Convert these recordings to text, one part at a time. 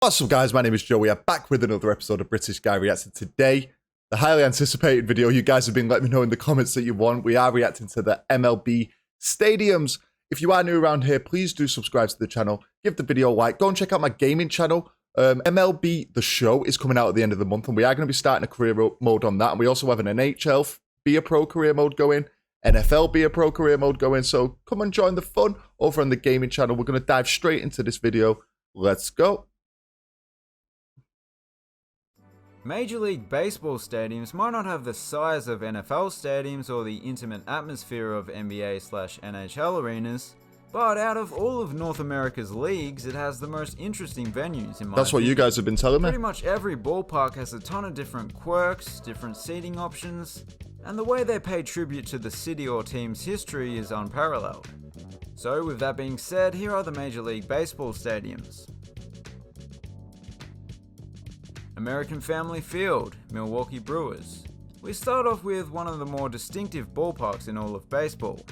What's up, guys? My name is Joe. We are back with another episode of British Guy Reacting. Today, the highly anticipated video. You guys have been letting me know in the comments that you want. We are reacting to the MLB Stadiums. If you are new around here, please do subscribe to the channel. Give the video a like. Go and check out my gaming channel. MLB The Show is coming out at the end of the month, and we are going to be starting a career mode on that. And we also have an NHL Be a Pro career mode going, NFL Be a Pro career mode going. So come and join the fun over on the gaming channel. We're going to dive straight into this video. Let's go. Major League Baseball stadiums might not have the size of NFL stadiums or the intimate atmosphere of NBA/NHL arenas, but out of all of North America's leagues, it has the most interesting venues in my That's what you guys have been telling me. Pretty much every ballpark has a ton of different quirks, different seating options, and the way they pay tribute to the city or team's history is unparalleled. So with that being said, here are the Major League Baseball stadiums. American Family Field, Milwaukee Brewers. We start off with one of the more distinctive ballparks in all of baseball,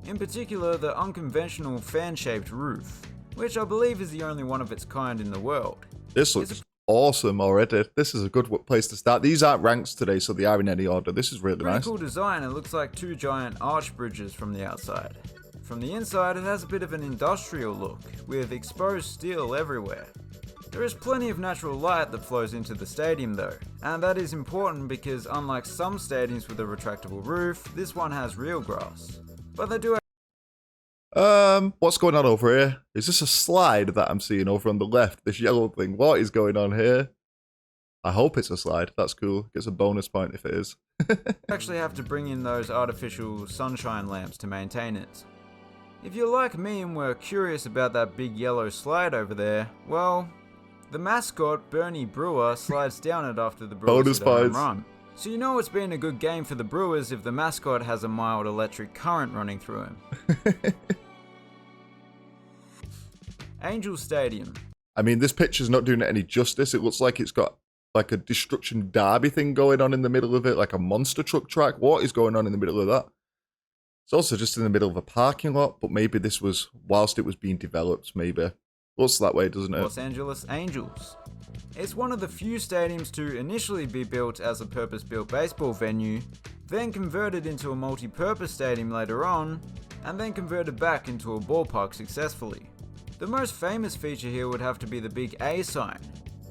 in particular the unconventional fan-shaped roof, which I believe is the only one of its kind in the world. This looks awesome already. This is a good place to start. These aren't ranks today, so they are in any order. This is really nice. Pretty cool design. It looks like two giant arch bridges from the outside. From the inside, it has a bit of an industrial look, with exposed steel everywhere. There is plenty of natural light that flows into the stadium though, and that is important because unlike some stadiums with a retractable roof, this one has real grass. But they do what's going on over here? Is this a slide that I'm seeing over on the left? This yellow thing. What is going on here? I hope it's a slide. That's cool. Gets a bonus point if it is. actually have to bring in those artificial sunshine lamps to maintain it. If you're like me and were curious about that big yellow slide over there, well, the mascot, Bernie Brewer, slides down it after the Brewers hit a home run. So you know it's been a good game for the Brewers if the mascot has a mild electric current running through him. Angel Stadium. I mean, this picture's not doing it any justice. It looks like it's got like a destruction derby thing going on in the middle of it, like a monster truck track. What is going on in the middle of that? It's also just in the middle of a parking lot, but maybe this was whilst it was being developed, maybe. Looks that way, doesn't it? Los Angeles Angels. It's one of the few stadiums to initially be built as a purpose-built baseball venue, then converted into a multi-purpose stadium later on, and then converted back into a ballpark successfully. The most famous feature here would have to be the big A sign,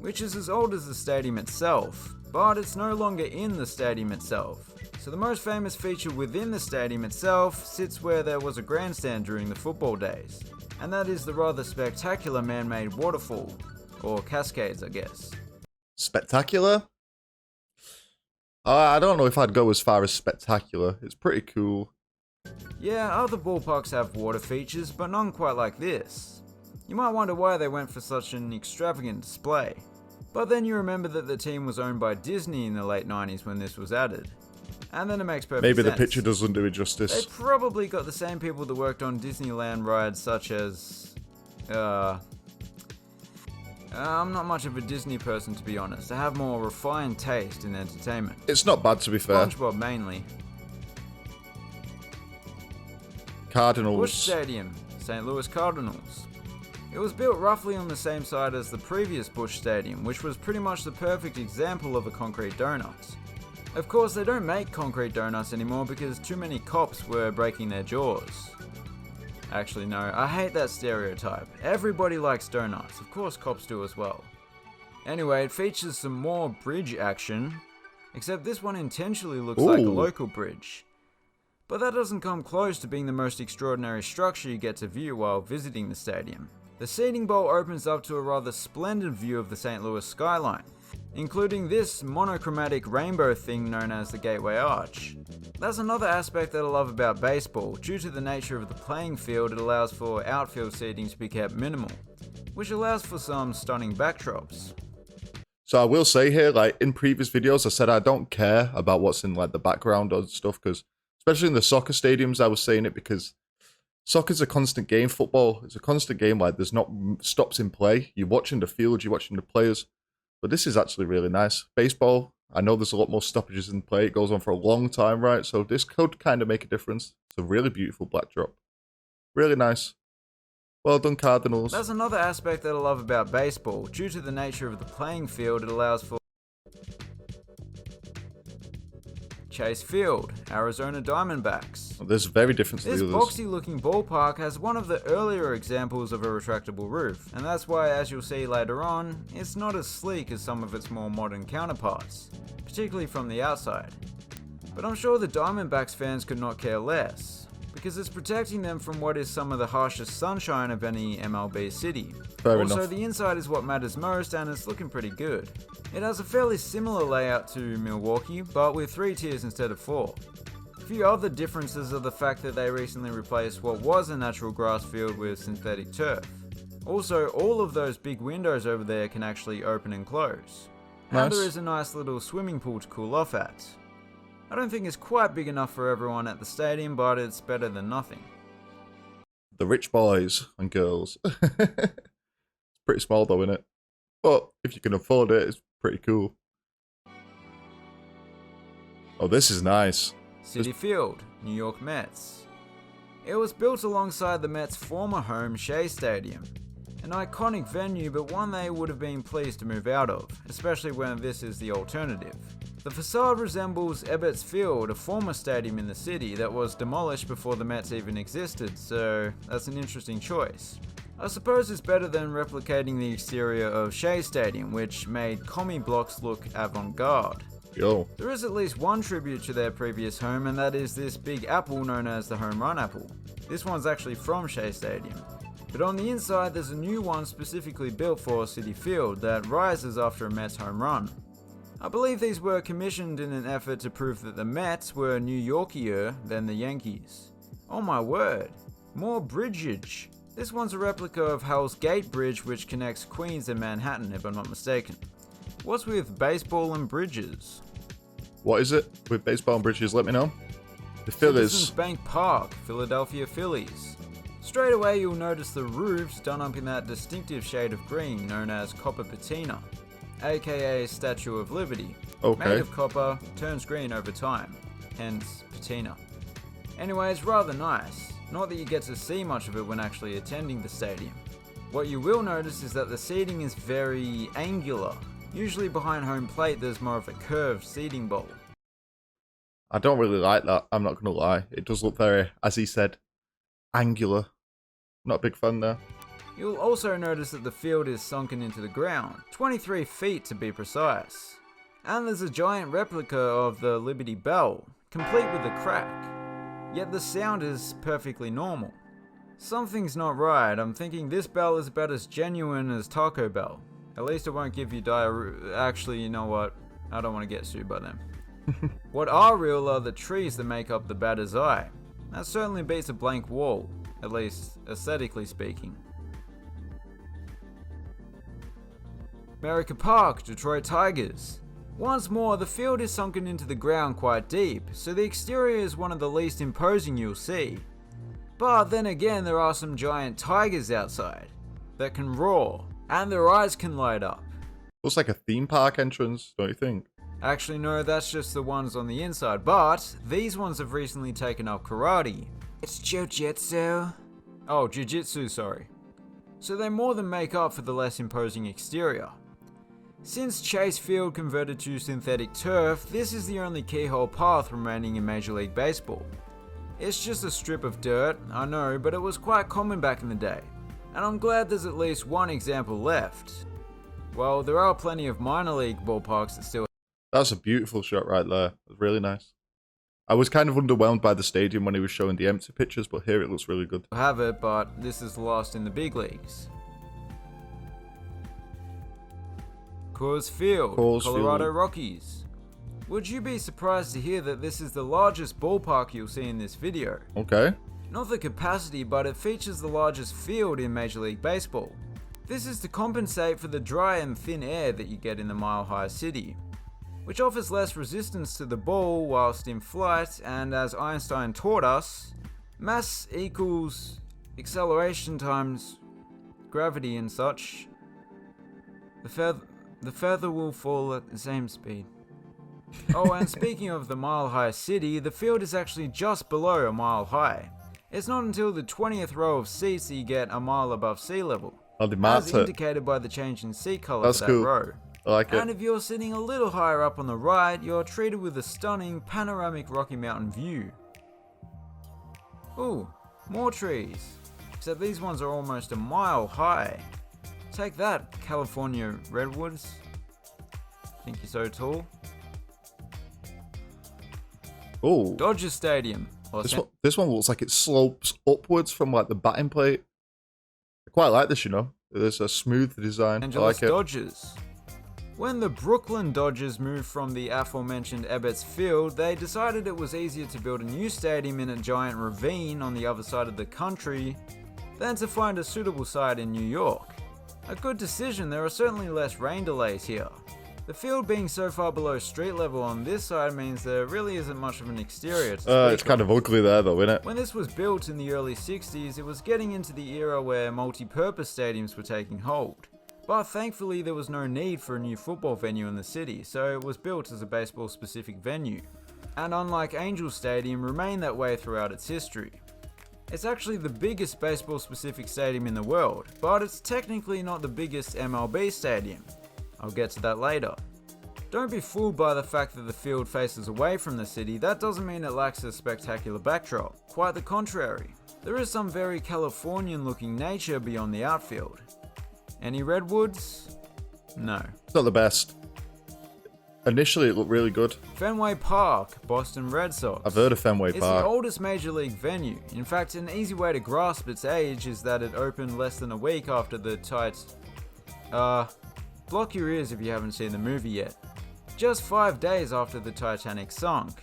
which is as old as the stadium itself, but it's no longer in the stadium itself. So the most famous feature within the stadium itself sits where there was a grandstand during the football days, and that is the rather spectacular man-made waterfall, or cascades I guess. Spectacular? I don't know if I'd go as far as spectacular. It's pretty cool. Yeah, other ballparks have water features, but none quite like this. You might wonder why they went for such an extravagant display, but then you remember that the team was owned by Disney in the late 90s when this was added. And then it makes perfect sense. Maybe the picture doesn't do it justice. They probably got the same people that worked on Disneyland rides such as... I'm not much of a Disney person, to be honest. I have more refined taste in entertainment. It's not bad, to be fair. SpongeBob mainly. Cardinals. Busch Stadium, St. Louis Cardinals. It was built roughly on the same site as the previous Busch Stadium, which was pretty much the perfect example of a concrete donut. Of course, they don't make concrete donuts anymore because too many cops were breaking their jaws. Actually, no, I hate that stereotype. Everybody likes donuts. Of course, cops do as well. Anyway, it features some more bridge action, except this one intentionally looks like a local bridge. But that doesn't come close to being the most extraordinary structure you get to view while visiting the stadium. The seating bowl opens up to a rather splendid view of the St. Louis skyline, including this monochromatic rainbow thing known as the Gateway Arch. That's another aspect that I love about baseball. Due to the nature of the playing field, it allows for outfield seating to be kept minimal, which allows for some stunning backdrops. So I will say here, like in previous videos, I said I don't care about what's in like the background or stuff, because especially in the soccer stadiums, I was saying it because soccer's a constant game. Football is a constant game. Like there's not stops in play. You're watching the field, you're watching the players. But this is actually really nice. Baseball, I know there's a lot more stoppages in play. It goes on for a long time, right? So this could kind of make a difference. It's a really beautiful backdrop. Really nice. Well done, Cardinals. That's another aspect that I love about baseball. Due to the nature of the playing field, it allows for Chase Field, Arizona Diamondbacks. Well, this is very different to This the others. boxy looking ballpark has one of the earlier examples of a retractable roof, and that's why, as you'll see later on, it's not as sleek as some of its more modern counterparts, particularly from the outside. But I'm sure the Diamondbacks fans could not care less, because it's protecting them from what is some of the harshest sunshine of any MLB city. Fair Also, enough. the inside is what matters most, and it's looking pretty good. It has a fairly similar layout to Milwaukee, but with 3 tiers instead of 4. A few other differences are the fact that they recently replaced what was a natural grass field with synthetic turf. Also, all of those big windows over there can actually open and close. And Nice. there is a nice little swimming pool to cool off at. I don't think it's quite big enough for everyone at the stadium, but it's better than nothing. The rich boys and girls. It's pretty small though, isn't it? But if you can afford it, it's pretty cool. Oh, this is nice. Citi Field, New York Mets. It was built alongside the Mets' former home, Shea Stadium. An iconic venue, but one they would have been pleased to move out of, especially when this is the alternative. The facade resembles Ebbets Field, a former stadium in the city that was demolished before the Mets even existed, so that's an interesting choice. I suppose it's better than replicating the exterior of Shea Stadium, which made commie blocks look avant-garde. Yo. There is at least one tribute to their previous home, and that is this big apple known as the Home Run Apple. This one's actually from Shea Stadium. But on the inside, there's a new one specifically built for Citi Field that rises after a Mets home run. I believe these were commissioned in an effort to prove that the Mets were New Yorkier than the Yankees. Oh my word, more bridgeage. This one's a replica of Hell's Gate Bridge, which connects Queens and Manhattan, if I'm not mistaken. What's with baseball and bridges? What is it with baseball and bridges? Let me know. The Citizens Phillies. Bank Park, Philadelphia Phillies. Straight away you'll notice the roofs done up in that distinctive shade of green known as copper patina, aka Statue of Liberty. Okay. Made of copper, turns green over time, hence patina. Anyway, it's rather nice. Not that you get to see much of it when actually attending the stadium. What you will notice is that the seating is very angular. Usually behind home plate there's more of a curved seating bowl. I don't really like that. I'm not going to lie. It does look very, as he said, angular. Not a big fan there. You'll also notice that the field is sunken into the ground, 23 feet to be precise. And there's a giant replica of the Liberty Bell, complete with a crack. Yet the sound is perfectly normal. Something's not right. I'm thinking this bell is about as genuine as Taco Bell. At least it won't give you diarrhea. Actually, you know what? I don't want to get sued by them. What are real are the trees that make up the batter's eye. That certainly beats a blank wall, at least aesthetically speaking. America Park, Detroit Tigers. Once more, the field is sunken into the ground quite deep, so the exterior is one of the least imposing you'll see. But then again, there are some giant tigers outside that can roar, and their eyes can light up. Looks like a theme park entrance, don't you think? Actually, no, that's just the ones on the inside, but these ones have recently taken up karate. It's jiu-jitsu. Oh, jiu-jitsu, sorry. So they more than make up for the less imposing exterior. Since Chase Field converted to synthetic turf, this is the only keyhole path remaining in Major League Baseball. It's just a strip of dirt, I know, but it was quite common back in the day, and I'm glad there's at least one example left. Well, there are plenty of minor league ballparks that still That's a beautiful shot right there. It's really nice. I was kind of underwhelmed by the stadium when he was showing the empty pictures, but here it looks really good. have it, but this is the last in the big leagues. Coors Field, Coors Colorado Field. Rockies. Would you be surprised to hear that this is the largest ballpark you'll see in this video? Okay. Not the capacity, but it features the largest field in Major League Baseball. This is to compensate for the dry and thin air that you get in the mile-high city, which offers less resistance to the ball whilst in flight, and as Einstein taught us, mass equals acceleration times gravity and such. The feather will fall at the same speed. Oh, and speaking of the mile-high city, the field is actually just below a mile high. It's not until the 20th row of seats that you get a mile above sea level, Oh, they as marked it. indicated by the change in seat colour That's for that cool. row. I like And it. if you're sitting a little higher up on the right, you're treated with a stunning panoramic Rocky Mountain view. Ooh, more trees. Except these ones are almost a mile high. Take that, California redwoods. Think you're so tall? Oh, Dodger Stadium. this one looks like it slopes upwards from like the batting plate. I quite like this, you know. It's a smooth design. I Angeles like it. Dodgers. When the Brooklyn Dodgers moved from the aforementioned Ebbets Field, they decided it was easier to build a new stadium in a giant ravine on the other side of the country than to find a suitable site in New York. A good decision, there are certainly less rain delays here. The field being so far below street level on this side means there really isn't much of an exterior to speak It's kind of ugly there though, isn't it? When this was built in the early 60s, it was getting into the era where multi-purpose stadiums were taking hold. But thankfully there was no need for a new football venue in the city, so it was built as a baseball-specific venue. And unlike Angel Stadium, remained that way throughout its history. It's actually the biggest baseball-specific stadium in the world, but it's technically not the biggest MLB stadium. I'll get to that later. Don't be fooled by the fact that the field faces away from the city, that doesn't mean it lacks a spectacular backdrop. Quite the contrary. There is some very Californian looking nature beyond the outfield. Any redwoods? No. It's not the best. Initially, it looked really good. Fenway Park, Boston Red Sox. I've heard of Fenway It's Park. the oldest major league venue. In fact, an easy way to grasp its age is that it opened less than a week after the block your ears if you haven't seen the movie yet. Just 5 days after the Titanic sunk.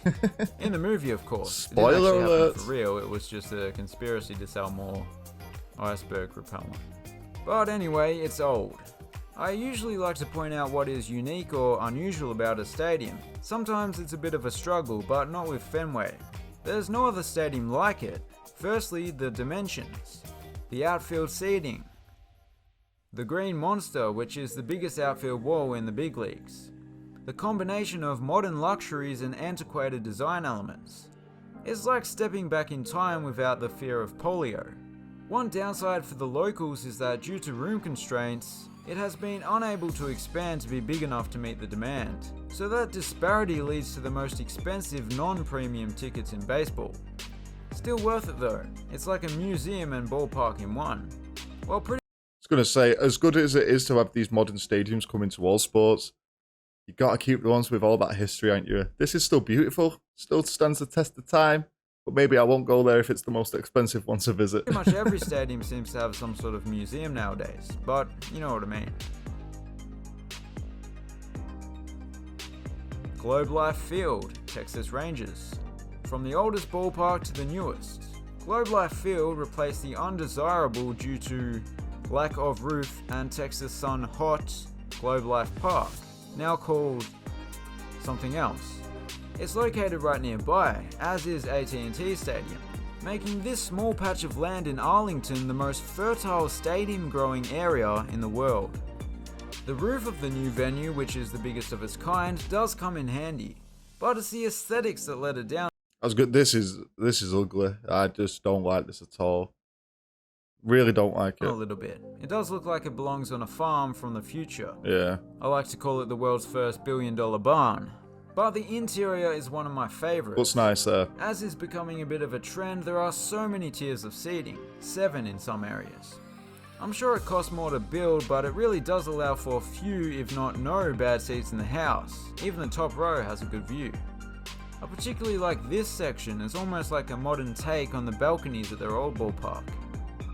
In the movie, of course. It didn't Spoiler actually happen alert. for real, it was just a conspiracy to sell more iceberg repellent. But anyway, it's old. I usually like to point out what is unique or unusual about a stadium. Sometimes it's a bit of a struggle, but not with Fenway. There's no other stadium like it. Firstly, the dimensions. The outfield seating. The Green Monster, which is the biggest outfield wall in the big leagues. The combination of modern luxuries and antiquated design elements. It's like stepping back in time without the fear of polio. One downside for the locals is that due to room constraints, it has been unable to expand to be big enough to meet the demand. So that disparity leads to the most expensive non-premium tickets in baseball. Still worth it though. It's like a museum and ballpark in one. Well, I was going to say, as good as it is to have these modern stadiums come into all sports, you got to keep the ones with all that history, aren't you? This is still beautiful, still stands the test of time, but maybe I won't go there if it's the most expensive one to visit. pretty much every stadium seems to have some sort of museum nowadays, but you know what I mean. Globe Life Field, Texas Rangers. From the oldest ballpark to the newest, Globe Life Field replaced the undesirable due to lack of roof and Texas sun hot Globe Life Park, now called something else. It's located right nearby, as is AT&T Stadium, making this small patch of land in Arlington the most fertile stadium growing area in the world. The roof of the new venue, which is the biggest of its kind, does come in handy, but it's the aesthetics that let it down. That's good. This is ugly. I just don't like this at all. Really don't like A it. little bit. It does look like it belongs on a farm from the future. Yeah. I like to call it the world's first billion-dollar barn. But the interior is one of my favorites. Looks nice there. As is becoming a bit of a trend, there are so many tiers of seating, 7 in some areas. I'm sure it costs more to build, but it really does allow for few, if not no, bad seats in the house. Even the top row has a good view. I particularly like this section, it's almost like a modern take on the balconies at their old ballpark.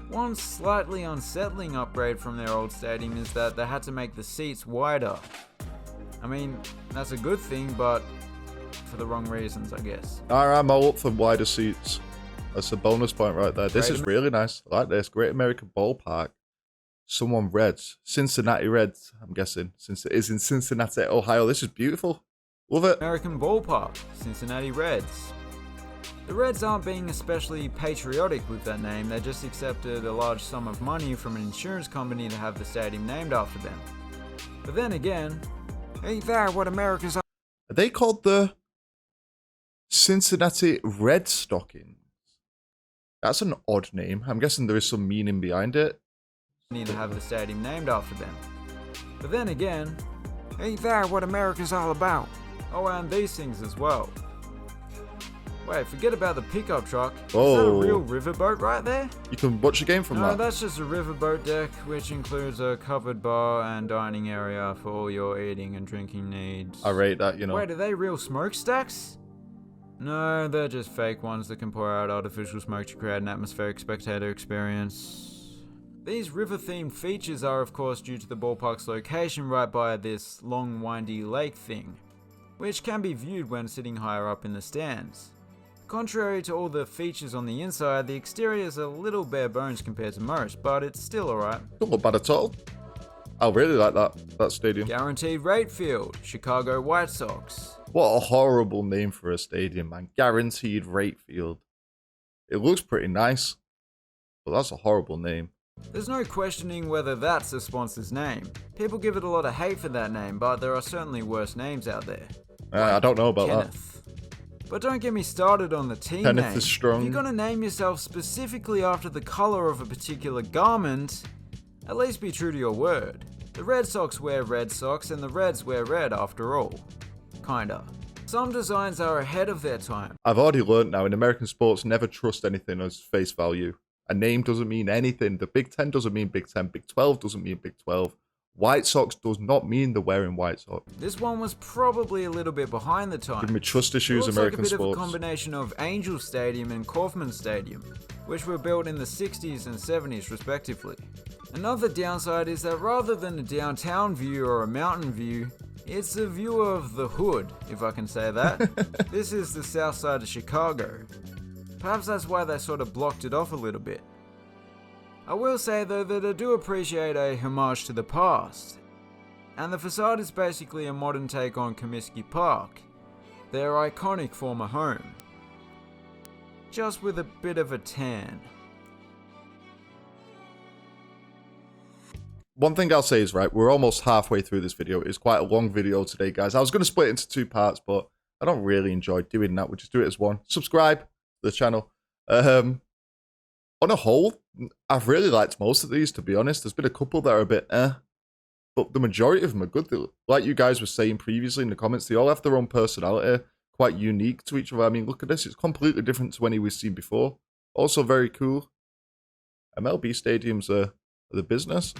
One slightly unsettling upgrade from their old stadium is that they had to make the seats wider. I mean, that's a good thing, but for the wrong reasons, I guess. I'm all up for wider seats. That's a bonus point right there. This is really nice. I like this. Great American Ballpark. Someone Reds. Cincinnati Reds, I'm guessing. Since it is in Cincinnati, Ohio. This is beautiful. Love it. American Ballpark, Cincinnati Reds. The Reds aren't being especially patriotic with that name, they just accepted a large sum of money from an insurance company to have the stadium named after them. But then again, ain't that what America's Are they called the Cincinnati Red Stockings? That's an odd name. I'm guessing there is some meaning behind it. Need to have the stadium named after them. But then again, ain't that what America's all about? Oh, and these things as well. Wait, forget about the pickup truck. Is that a Oh. real riverboat right there? You can watch the game from No, that. that's just a riverboat deck, which includes a covered bar and dining area for all your eating and drinking needs. I rate that, you know. Wait, are they real smokestacks? No, they're just fake ones that can pour out artificial smoke to create an atmospheric spectator experience. These river-themed features are of course due to the ballpark's location right by this long windy lake thing, which can be viewed when sitting higher up in the stands. Contrary to all the features on the inside, the exterior is a little bare bones compared to most, but it's still alright. Don't look bad at all. I really like that stadium. Guaranteed rate field, Chicago White Sox. What a horrible name for a stadium, man. Guaranteed rate field. It looks pretty nice, but that's a horrible name. There's no questioning whether that's the sponsor's name. People give it a lot of hate for that name, but there are certainly worse names out there. I don't know about Kenneth. But don't get me started on the team Kenneth name. is strong. If you're gonna name yourself specifically after the color of a particular garment, at least be true to your word. The Red Sox wear red socks and the Reds wear red after all. Kinda. Some designs are ahead of their time. I've already learned now in American sports, never trust anything as face value. A name doesn't mean anything. The Big Ten doesn't mean Big Ten. Big 12 doesn't mean Big 12. White Sox does not mean they're wearing White Sox. This one was probably a little bit behind the time. Give me trust issues, It looks American like a bit sports. of a combination of Angel Stadium and Kauffman Stadium, which were built in the 60s and 70s respectively. Another downside is that rather than a downtown view or a mountain view, it's a view of the hood, if I can say that. This is the south side of Chicago. Perhaps that's why they sort of blocked it off a little bit. I will say though that I do appreciate a homage to the past. And the facade is basically a modern take on Comiskey Park, their iconic former home. Just with a bit of a tan. One thing I'll say is, right, we're almost halfway through this video. It's quite a long video today, guys. I was going to split it into 2 parts, but I don't really enjoy doing that. We'll just do it as one. Subscribe to the channel. On a whole, I've really liked most of these, to be honest. There's been a couple that are a bit but the majority of them are good. Like you guys were saying previously in the comments, they all have their own personality, quite unique to each other. I mean, look at this. It's completely different to any we've seen before. Also very cool. MLB Stadiums are the business.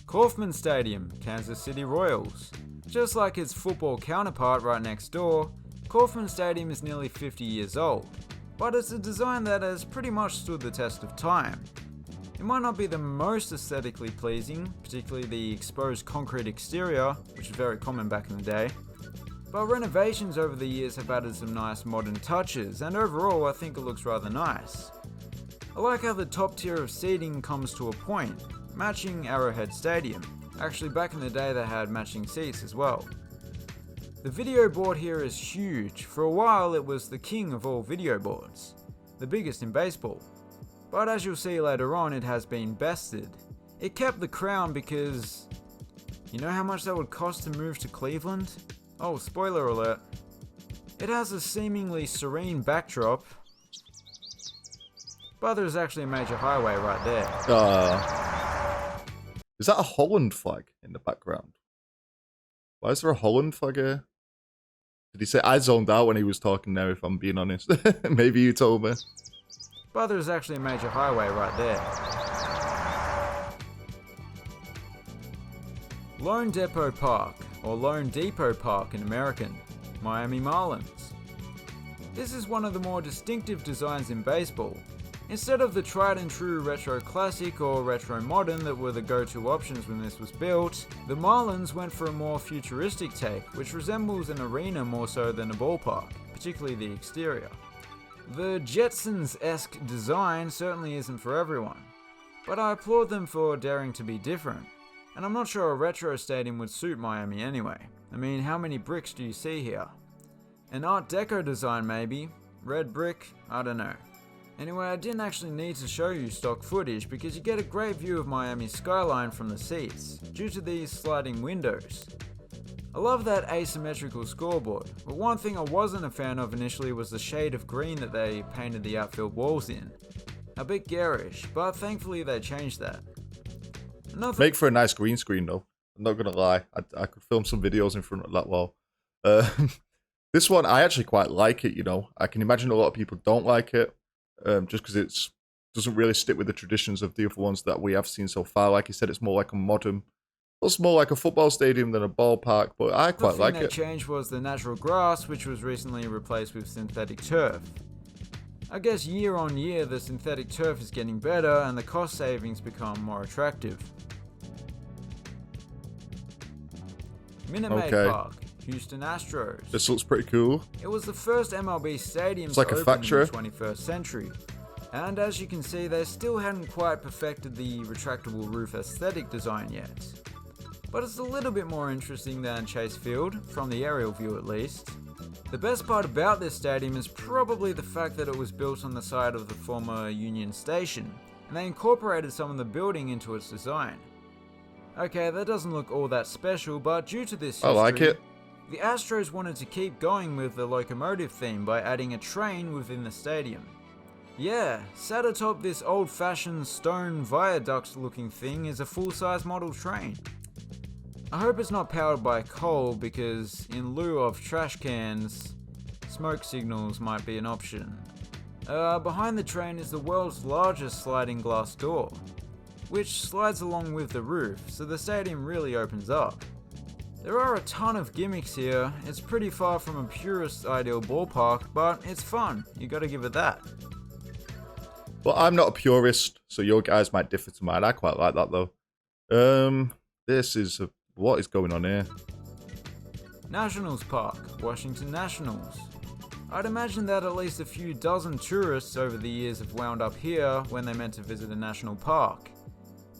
Kauffman Stadium, Kansas City Royals. Just like its football counterpart right next door, Kauffman Stadium is nearly 50 years old, but it's a design that has pretty much stood the test of time. It might not be the most aesthetically pleasing, particularly the exposed concrete exterior, which was very common back in the day, but renovations over the years have added some nice modern touches, and overall I think it looks rather nice. I like how the top tier of seating comes to a point, matching Arrowhead Stadium. Actually, back in the day they had matching seats as well. The video board here is huge. For a while it was the king of all video boards, the biggest in baseball. But as you'll see later on, it has been bested. It kept the crown because... you know how much that would cost to move to Cleveland? Oh, spoiler alert. It has a seemingly serene backdrop, but there's actually a major highway right there. Is that a Holland flag in the background? Why is there a Holland flag here? Did he say? I zoned out when he was talking there, if I'm being honest. Maybe you told me. But there's actually a major highway right there. Lone Depot Park, or Lone Depot Park in American, Miami Marlins. This is one of the more distinctive designs in baseball. Instead of the tried and true retro classic or retro modern that were the go-to options when this was built, the Marlins went for a more futuristic take, which resembles an arena more so than a ballpark, particularly the exterior. The Jetsons-esque design certainly isn't for everyone, but I applaud them for daring to be different, and I'm not sure a retro stadium would suit Miami anyway. I mean, how many bricks do you see here? An Art Deco design maybe, red brick, I don't know. Anyway, I didn't actually need to show you stock footage because you get a great view of Miami's skyline from the seats, due to these sliding windows. I love that asymmetrical scoreboard, but one thing I wasn't a fan of initially was the shade of green that they painted the outfield walls in. A bit garish, but thankfully they changed that. Make for a nice green screen though. I'm not gonna lie, I could film some videos in front of that wall. This one, I actually quite like it, you know. I can imagine a lot of people don't like it, just because it doesn't really stick with the traditions of the other ones that we have seen so far. Like you said, it's more like a modern, it's more like a football stadium than a ballpark, but I quite like it. The thing that changed was the natural grass, which was recently replaced with synthetic turf. I guess year on year, the synthetic turf is getting better and the cost savings become more attractive. Minute Maid Park, Houston Astros. This looks pretty cool. It was the first MLB stadium to open in the 21st century. And as you can see, they still hadn't quite perfected the retractable roof aesthetic design yet. But it's a little bit more interesting than Chase Field, from the aerial view at least. The best part about this stadium is probably the fact that it was built on the site of the former Union Station, and they incorporated some of the building into its design. Okay, that doesn't look all that special, but due to this history, I like it. The Astros wanted to keep going with the locomotive theme by adding a train within the stadium. Yeah, sat atop this old-fashioned stone viaduct-looking thing is a full-size model train. I hope it's not powered by coal because, in lieu of trash cans, smoke signals might be an option. Behind the train is the world's largest sliding glass door, which slides along with the roof, so the stadium really opens up. There are a ton of gimmicks here. It's pretty far from a purist ideal ballpark, but it's fun. You gotta give it that. Well, I'm not a purist, so your guys might differ to mine. I quite like that though. This is what is going on here? Nationals Park, Washington Nationals. I'd imagine that at least a few dozen tourists over the years have wound up here when they meant to visit a national park.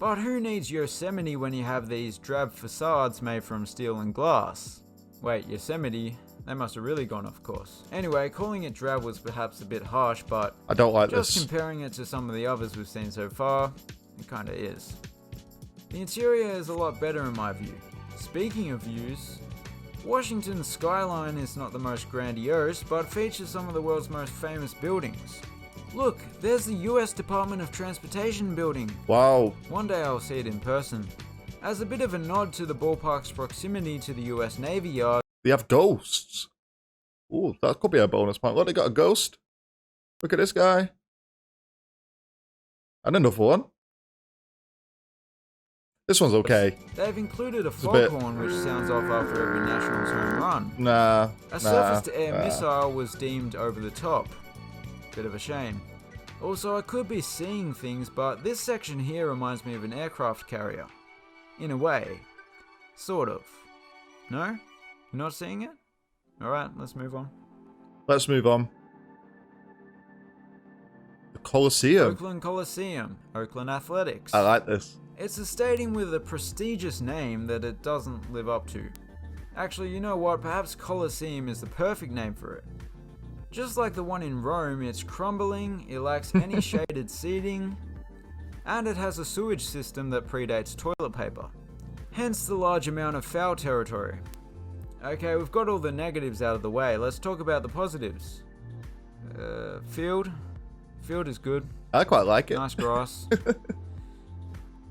But who needs Yosemite when you have these drab facades made from steel and glass? Wait, Yosemite? They must have really gone off course. Anyway, calling it drab was perhaps a bit harsh, but I don't like just this. comparing it to some of the others we've seen so far, it kinda is. The interior is a lot better in my view. Speaking of views, Washington's skyline is not the most grandiose, but features some of the world's most famous buildings. Look, there's the US Department of Transportation building. Wow. One day I'll see it in person. As a bit of a nod to the ballpark's proximity to the US Navy Yard. They have ghosts. Ooh, that could be a bonus point. Look, they got a ghost. Look at this guy. And another one. This one's okay. They've included a foghorn which sounds off after every Nationals home run. Nah. A surface-to-air missile was deemed over the top. Bit of a shame. Also, I could be seeing things, but this section here reminds me of an aircraft carrier. In a way. Sort of. No? You're not seeing it? Alright, let's move on. Let's move on. The Coliseum. Oakland Coliseum. Oakland Athletics. I like this. It's a stadium with a prestigious name that it doesn't live up to. Actually, you know what? Perhaps Coliseum is the perfect name for it. Just like the one in Rome, it's crumbling, it lacks any shaded seating, and it has a sewage system that predates toilet paper. Hence the large amount of foul territory. Okay, we've got all the negatives out of the way, let's talk about the positives. Field. Field is good. I quite like it. Nice grass.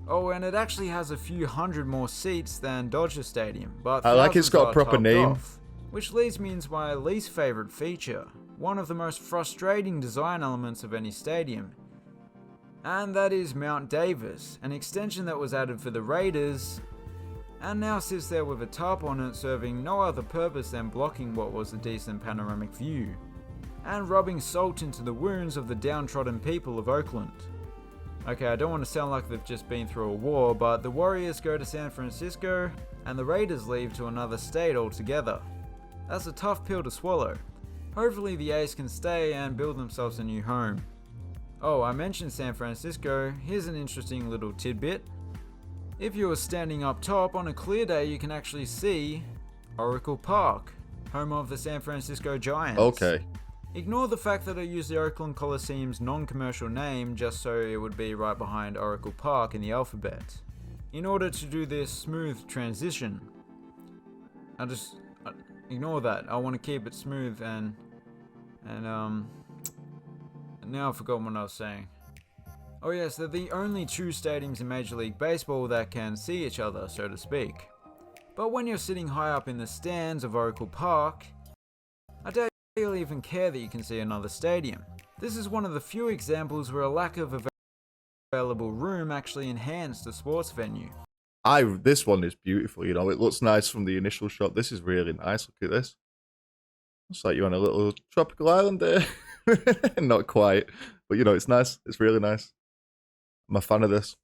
Oh, and it actually has a few hundred more seats than Dodger Stadium, but I like it's got a proper name. Which leads me into my least favorite feature, one of the most frustrating design elements of any stadium. And that is Mount Davis, an extension that was added for the Raiders, and now sits there with a tarp on it serving no other purpose than blocking what was a decent panoramic view, and rubbing salt into the wounds of the downtrodden people of Oakland. Okay, I don't want to sound like they've just been through a war, but the Warriors go to San Francisco, and the Raiders leave to another state altogether. That's a tough pill to swallow. Hopefully the A's can stay and build themselves a new home. Oh, I mentioned San Francisco, here's an interesting little tidbit. If you were standing up top on a clear day, you can actually see Oracle Park, home of the San Francisco Giants. Okay. Ignore the fact that I used the Oakland Coliseum's non-commercial name just so it would be right behind Oracle Park in the alphabet, in order to do this smooth transition. ignore that. I want to keep it smooth and now I've forgotten what I was saying. Oh yes, they're the only two stadiums in Major League Baseball that can see each other, so to speak. But when you're sitting high up in the stands of Oracle Park, I doubt you'll even care that you can see another stadium. This is one of the few examples where a lack of available room actually enhanced a sports venue. This one is beautiful, you know, it looks nice from the initial shot. This is really nice, look at this. Looks like you're on a little tropical island there. Not quite, but you know, it's nice, it's really nice. I'm a fan of this.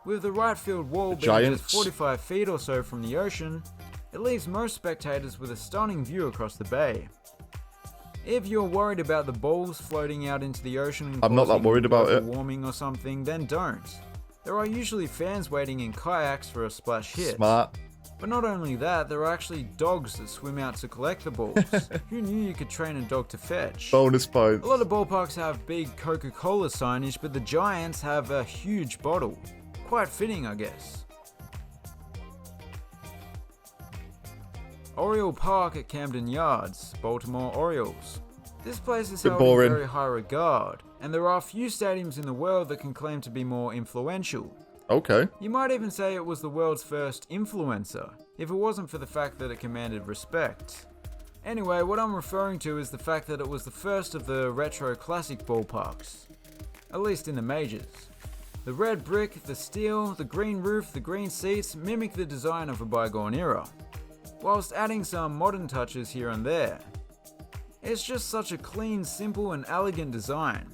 With the right field wall being Giants. just 45 feet or so from the ocean, it leaves most spectators with a stunning view across the bay. If you're worried about the balls floating out into the ocean and I'm not that worried about it. Warming or something, then don't. There are usually fans waiting in kayaks for a splash hit. Smart. But not only that, there are actually dogs that swim out to collect the balls. Who knew you could train a dog to fetch? Bonus points. A lot of ballparks have big Coca-Cola signage, but the Giants have a huge bottle. Quite fitting, I guess. Oriole Park at Camden Yards, Baltimore Orioles. This place is held in very high regard, and there are few stadiums in the world that can claim to be more influential. Okay. You might even say it was the world's first influencer, if it wasn't for the fact that it commanded respect. Anyway, what I'm referring to is the fact that it was the first of the retro classic ballparks, at least in the majors. The red brick, the steel, the green roof, the green seats mimic the design of a bygone era, whilst adding some modern touches here and there. It's just such a clean, simple and elegant design.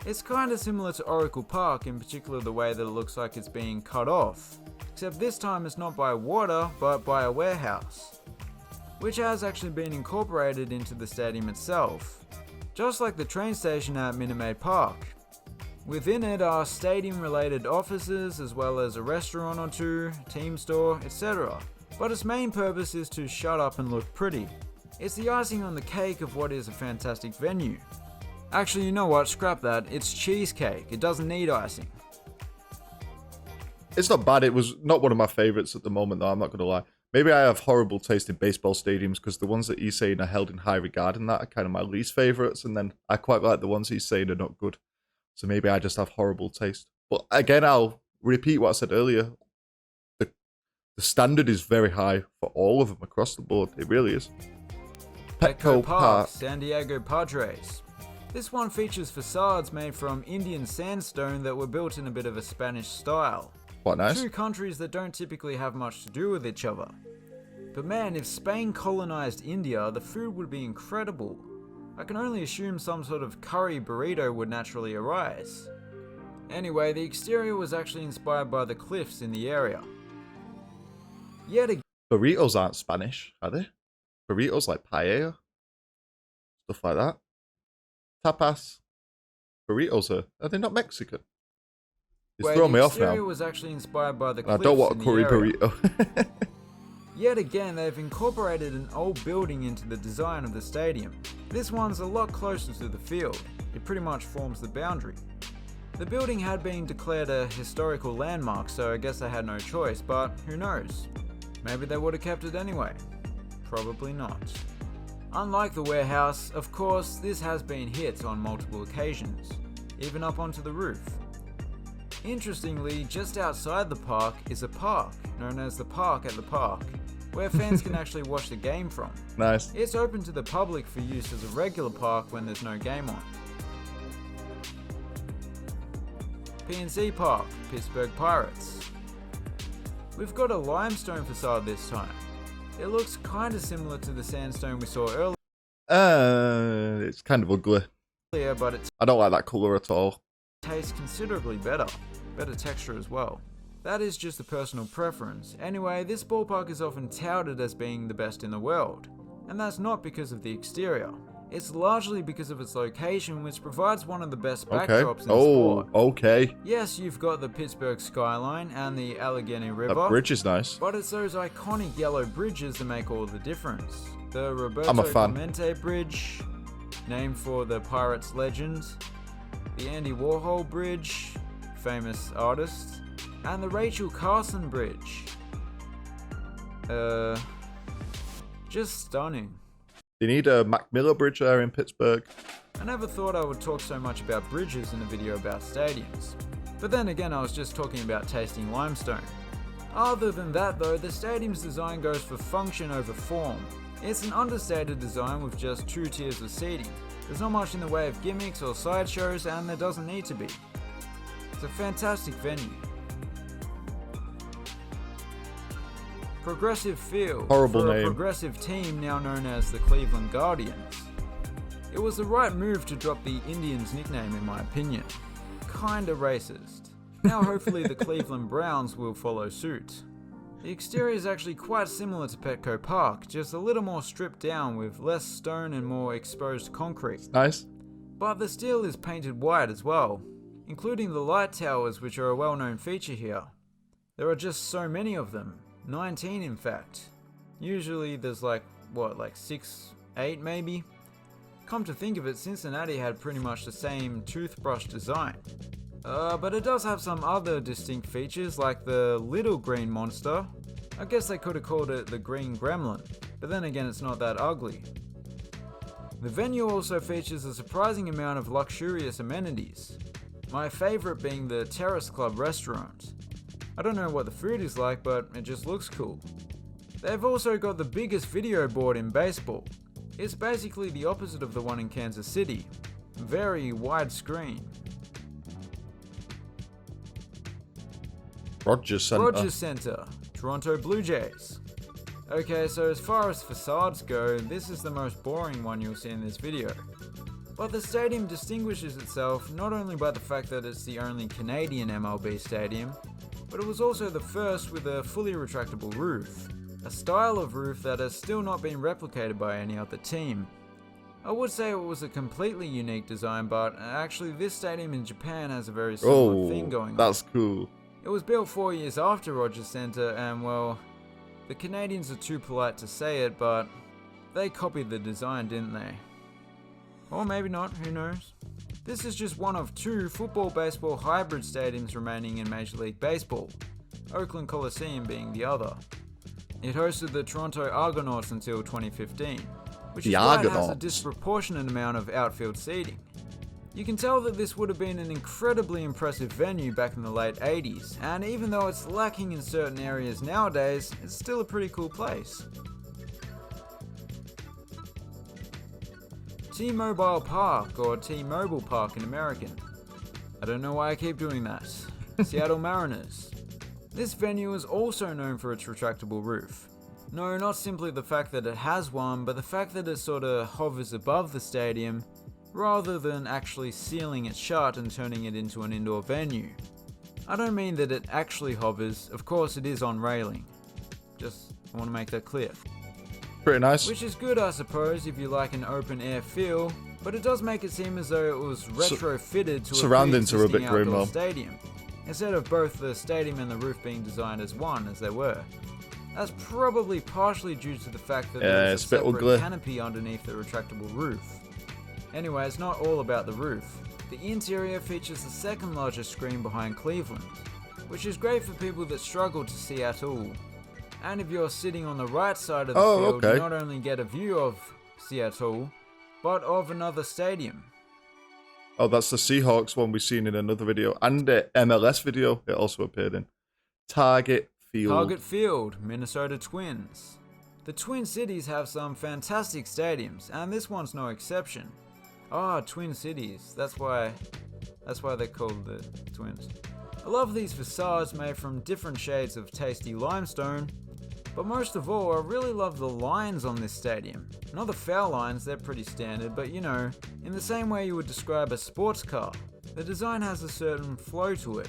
It's kinda similar to Oracle Park, in particular the way that it looks like it's being cut off, except this time it's not by water, but by a warehouse, which has actually been incorporated into the stadium itself, just like the train station at Minute Maid Park. Within it are stadium-related offices, as well as a restaurant or two, team store, etc. But its main purpose is to shut up and look pretty. It's the icing on the cake of what is a fantastic venue. Actually, you know what? Scrap that. It's cheesecake. It doesn't need icing. It's not bad. It was not one of my favorites at the moment, though. I'm not going to lie. Maybe I have horrible taste in baseball stadiums because the ones that he's saying are held in high regard and that are kind of my least favorites. And then I quite like the ones he's saying are not good. So maybe I just have horrible taste. But again, I'll repeat what I said earlier. The standard is very high for all of them across the board. It really is. Petco Park, San Diego Padres. This one features facades made from Indian sandstone that were built in a bit of a Spanish style. Quite nice. Two countries that don't typically have much to do with each other. But man, if Spain colonized India, the food would be incredible. I can only assume some sort of curry burrito would naturally arise. Anyway, the exterior was actually inspired by the cliffs in the area. Yet again, Burritos aren't Spanish, are they? Burritos like paella? Stuff like that. Tapas. Burritos are they not Mexican? It's throwing me off now. The exterior was actually inspired by the cliffs I don't want a in the curry area. burrito. Yet again, they've incorporated an old building into the design of the stadium. This one's a lot closer to the field. It pretty much forms the boundary. The building had been declared a historical landmark, so I guess they had no choice, but who knows? Maybe they would have kept it anyway. Probably not. Unlike the warehouse, of course, this has been hit on multiple occasions, even up onto the roof. Interestingly, just outside the park is a park, known as the Park at the Park, where fans can actually watch the game from. Nice. It's open to the public for use as a regular park when there's no game on. PNC Park, Pittsburgh Pirates. We've got a limestone facade this time. It looks kinda similar to the sandstone we saw earlier. It's kind of ugly. But I don't like that colour at all. Tastes considerably better. Better texture as well. That is just a personal preference. Anyway, this ballpark is often touted as being the best in the world. And that's not because of the exterior. It's largely because of its location, which provides one of the best backdrops in the sport. Okay. Yes, you've got the Pittsburgh skyline and the Allegheny River. That bridge is nice. But it's those iconic yellow bridges that make all the difference. The I'm a Roberto fan. Clemente Bridge, named for the Pirates legend. The Andy Warhol Bridge, famous artist. And the Rachel Carson Bridge. Just stunning. They need a Mac Miller Bridge there in Pittsburgh. I never thought I would talk so much about bridges in a video about stadiums. But then again, I was just talking about tasting limestone. Other than that though, the stadium's design goes for function over form. It's an understated design with just 2 tiers of seating. There's not much in the way of gimmicks or sideshows, and there doesn't need to be. It's a fantastic venue. Progressive Field Horrible for name. a progressive team now known as the Cleveland Guardians. It was the right move to drop the Indians nickname in my opinion. Kinda racist. Now hopefully the Cleveland Browns will follow suit. The exterior is actually quite similar to Petco Park, just a little more stripped down with less stone and more exposed concrete. Nice. But the steel is painted white as well, including the light towers, which are a well-known feature here. There are just so many of them, 19 in fact. Usually there's like 6, 8 maybe? Come to think of it, Cincinnati had pretty much the same toothbrush design. But it does have some other distinct features like the little green monster. I guess they could have called it the green gremlin, but then again it's not that ugly. The venue also features a surprising amount of luxurious amenities, my favourite being the Terrace Club restaurant. I don't know what the food is like, but it just looks cool. They've also got the biggest video board in baseball. It's basically the opposite of the one in Kansas City. Very widescreen. Rogers Center. Toronto Blue Jays. Okay, so as far as facades go, this is the most boring one you'll see in this video. But the stadium distinguishes itself not only by the fact that it's the only Canadian MLB stadium, but it was also the first with a fully retractable roof, a style of roof that has still not been replicated by any other team. I would say it was a completely unique design, but actually this stadium in Japan has a very similar thing going on. That's cool. It was built 4 years after Rogers Center, and well, the Canadians are too polite to say it, but they copied the design, didn't they? Or maybe not, who knows? This is just one of 2 football-baseball hybrid stadiums remaining in Major League Baseball, Oakland Coliseum being the other. It hosted the Toronto Argonauts until 2015, which is why it has a disproportionate amount of outfield seating. You can tell that this would have been an incredibly impressive venue back in the late 80s, and even though it's lacking in certain areas nowadays, it's still a pretty cool place. T-Mobile Park, or T-Mobile Park in American. I don't know why I keep doing that. Seattle Mariners. This venue is also known for its retractable roof. No, not simply the fact that it has one, but the fact that it sorta hovers above the stadium, rather than actually sealing it shut and turning it into an indoor venue. I don't mean that it actually hovers, of course it is on railing. Just want to make that clear. Pretty nice. Which is good I suppose if you like an open air feel, but it does make it seem as though it was retrofitted to surroundings are a bit grim though. Stadium, instead of both the stadium and the roof being designed as one as they were. That's probably partially due to the fact that there is a separate canopy underneath the retractable roof. Anyway, it's not all about the roof. The interior features the second largest screen behind Cleveland, which is great for people that struggle to see at all. And if you're sitting on the right side of the field, you not only get a view of Seattle, but of another stadium. Oh, that's the Seahawks one we've seen in another video, and the MLS video it also appeared in. Target Field, Minnesota Twins. The Twin Cities have some fantastic stadiums, and this one's no exception. Twin Cities, that's why they're called the Twins. I love these facades made from different shades of tasty limestone, but most of all, I really love the lines on this stadium. Not the foul lines, they're pretty standard, but you know, in the same way you would describe a sports car, the design has a certain flow to it.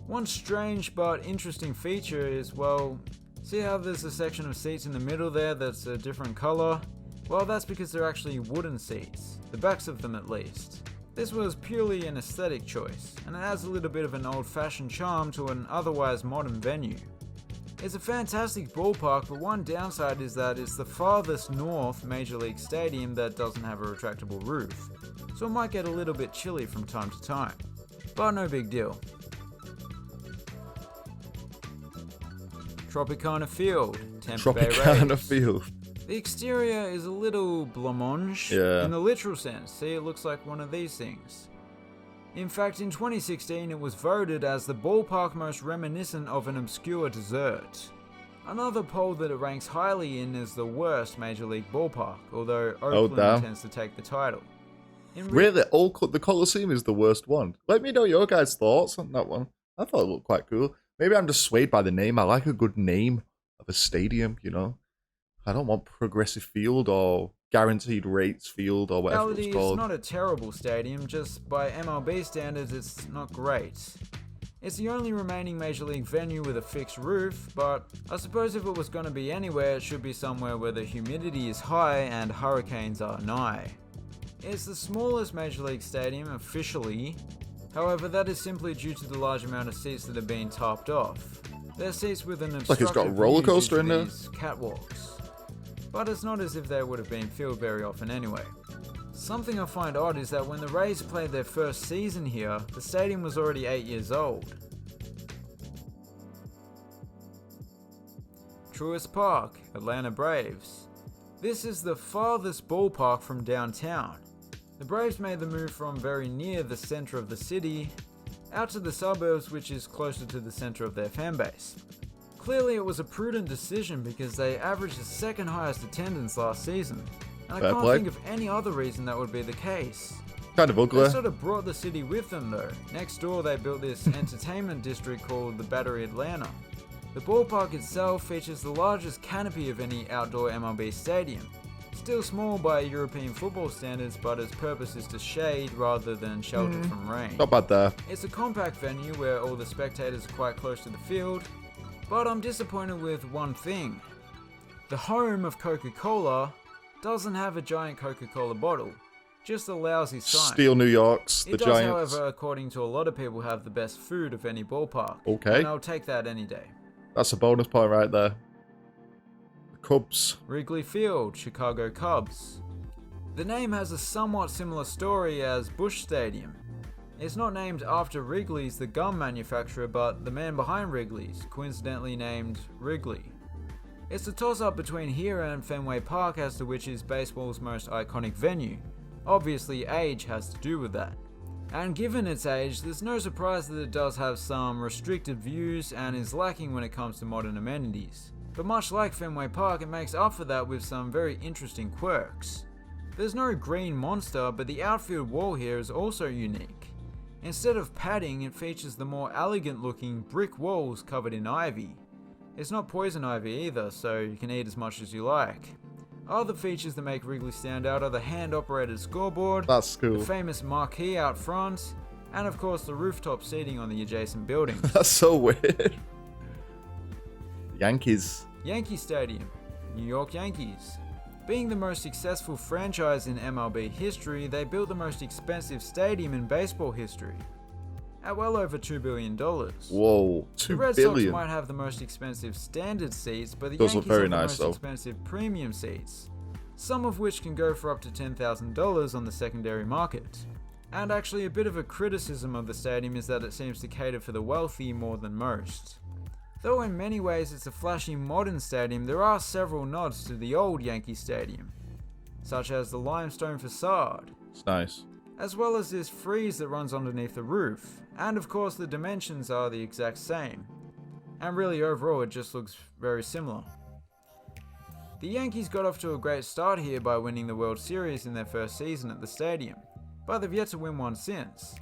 One strange but interesting feature is, well, see how there's a section of seats in the middle there that's a different color? Well, that's because they're actually wooden seats, the backs of them at least. This was purely an aesthetic choice, and it adds a little bit of an old-fashioned charm to an otherwise modern venue. It's a fantastic ballpark, but one downside is that it's the farthest north Major League Stadium that doesn't have a retractable roof, so it might get a little bit chilly from time to time, but no big deal. Tropicana Field, Tampa Bay Rays. Field. The exterior is a little blancmange in the literal sense. See, it looks like one of these things. In fact, in 2016 it was voted as the ballpark most reminiscent of an obscure dessert. Another poll that it ranks highly in is the worst Major League ballpark, although Oakland tends to take the title. Really? The Coliseum is the worst one? Let me know your guys' thoughts on that one. I thought it looked quite cool. Maybe I'm just swayed by the name. I like a good name of a stadium, you know? I don't want Progressive Field or Guaranteed Rates Field or whatever it's called. It's not a terrible stadium, just by MLB standards it's not great. It's the only remaining Major League venue with a fixed roof, but I suppose if it was going to be anywhere, it should be somewhere where the humidity is high and hurricanes are nigh. It's the smallest Major League stadium officially, however that is simply due to the large amount of seats that are being topped off. They're seats with an obstructed it's got a roller coaster in there. Catwalks. But it's not as if they would have been filled very often anyway. Something I find odd is that when the Rays played their first season here, the stadium was already 8 years old. Truist Park, Atlanta Braves. This is the farthest ballpark from downtown. The Braves made the move from very near the center of the city out to the suburbs, which is closer to the center of their fanbase. Clearly it was a prudent decision because they averaged the second highest attendance last season, and I can't think of any other reason that would be the case. Kind of ugly. They sort of brought the city with them though. Next door they built this entertainment district called the Battery Atlanta. The ballpark itself features the largest canopy of any outdoor MLB stadium. Still small by European football standards, but its purpose is to shade rather than shelter from rain. Not bad there. It's a compact venue where all the spectators are quite close to the field, but I'm disappointed with one thing. The home of Coca-Cola doesn't have a giant Coca-Cola bottle, just a lousy sign. Steel New Yorks, the Giants. Giants. It does, however, according to a lot of people, have the best food of any ballpark. Okay. And I'll take that any day. That's a bonus point right there. The Cubs. Wrigley Field, Chicago Cubs. The name has a somewhat similar story as Busch Stadium. It's not named after Wrigley's, the gum manufacturer, but the man behind Wrigley's, coincidentally named Wrigley. It's a toss-up between here and Fenway Park as to which is baseball's most iconic venue. Obviously, age has to do with that. And given its age, there's no surprise that it does have some restricted views and is lacking when it comes to modern amenities. But much like Fenway Park, it makes up for that with some very interesting quirks. There's no green monster, but the outfield wall here is also unique. Instead of padding, it features the more elegant looking brick walls covered in ivy. It's not poison ivy either, so you can eat as much as you like. Other features that make Wrigley stand out are the hand-operated scoreboard, That's cool. the famous marquee out front, and of course the rooftop seating on the adjacent buildings. That's so weird. Yankees. Yankee Stadium, New York Yankees. Being the most successful franchise in MLB history, they built the most expensive stadium in baseball history, at well over $2 billion. Whoa, $2 The Red billion. Sox might have the most expensive standard seats, but the Those Yankees look very have the nice, most though. expensive premium seats, some of which can go for up to $10,000 on the secondary market. And actually a bit of a criticism of the stadium is that it seems to cater for the wealthy more than most. Though in many ways it's a flashy modern stadium, there are several nods to the old Yankee Stadium, such as the limestone facade, It's nice. as well as this frieze that runs underneath the roof, and of course the dimensions are the exact same, and really overall it just looks very similar. The Yankees got off to a great start here by winning the World Series in their first season at the stadium, but they've yet to win one since.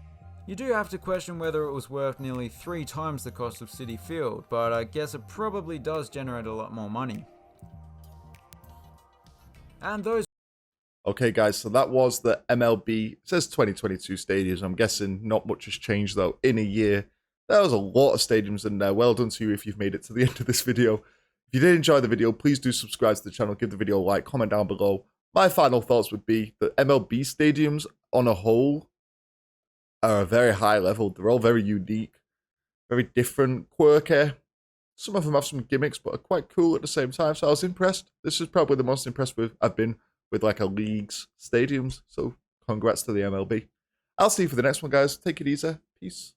You do have to question whether it was worth nearly 3 times the cost of Citi Field, but I guess it probably does generate a lot more money. And those... Okay, guys, so that was the MLB, it says 2022 stadiums. I'm guessing not much has changed, though, in a year. There was a lot of stadiums in there. Well done to you if you've made it to the end of this video. If you did enjoy the video, please do subscribe to the channel, give the video a like, comment down below. My final thoughts would be that MLB stadiums, on a whole, are a very high level. They're all very unique, very different, quirky. Some of them have some gimmicks, but are quite cool at the same time. So I was impressed. This is probably the most impressed I've been with like a league's stadiums. So congrats to the MLB. I'll see you for the next one, guys. Take it easy. Peace.